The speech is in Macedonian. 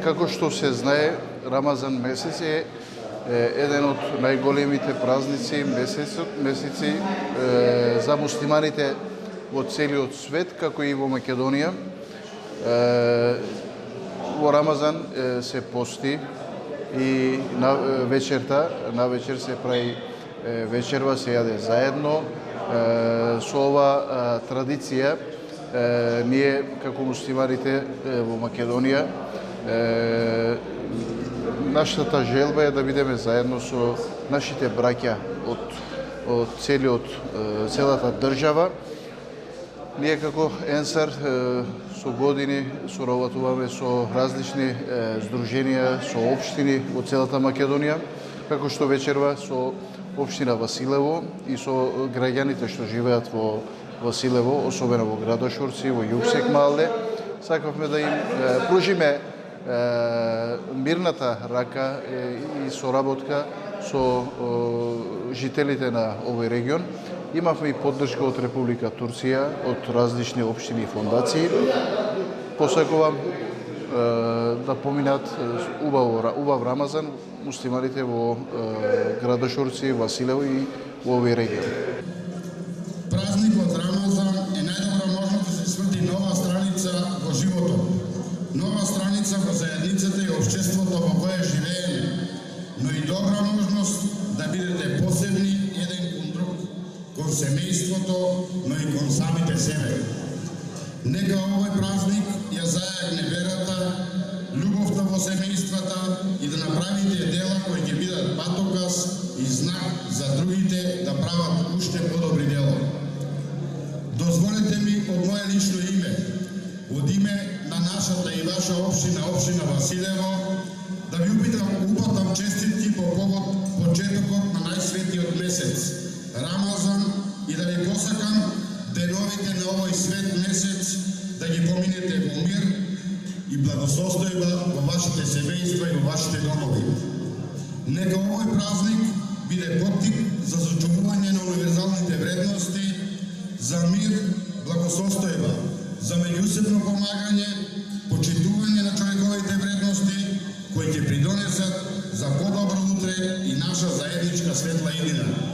Како што се знае, Рамазан месец е еден од најголемите празници, месеци за муслиманите во целиот свет, како и во Македонија. Во Рамазан се пости и на вечер се прави вечерва, се јаде заедно. Со ова традиција ние како муслиманите во Македонија нашата желба е да бидеме заедно со нашите браќа од целата држава. Ние како Енсар со години соработуваме со различни здруженија, со општини од целата Македонија, како што вечерва со општина Василево и со граѓаните што живеат во Василево, особено во Градошорци, во Јуксек Малде. Сакавме да им пружиме мирната рака и соработка со жителите на овој регион. Имавме и поддршка од Република Турција, од различни општини и фондации. Посакувам да поминат убав Рамазан муслиманите во Градошорци, Василево и во овој регион. Празникот Рамазан е најдобра можност да се сврти нова страница во животот. Нова страница во заедницата и општеството во кое живееме, но и добра можност да бидете посебни еден кон друг, кон семејството, но и кон самите себе. Нека овој празник ја зајагне верата, љубовта во семејствата и да направите дела кои ќе бидат патоказ и знак за другите да прават уште подобри дела. Дозволете ми од моје лично име, од име на нашата и ваша општина, општина Василево, да ви упатам честитки по повод почетокот на најсветиот месец, Рамазан, и да ви посакам деновите на овој свет месец да ги поминете во мир и благосостојба во вашите семејства и во вашите домови. Нека овој празник биде поттик за зачувување на универзалните вредности, за мир, благосостојба, за меѓусебно помагање, почитување на човековите вредности кои ќе придонесат за подобро утре и наша заедничка светла иднина.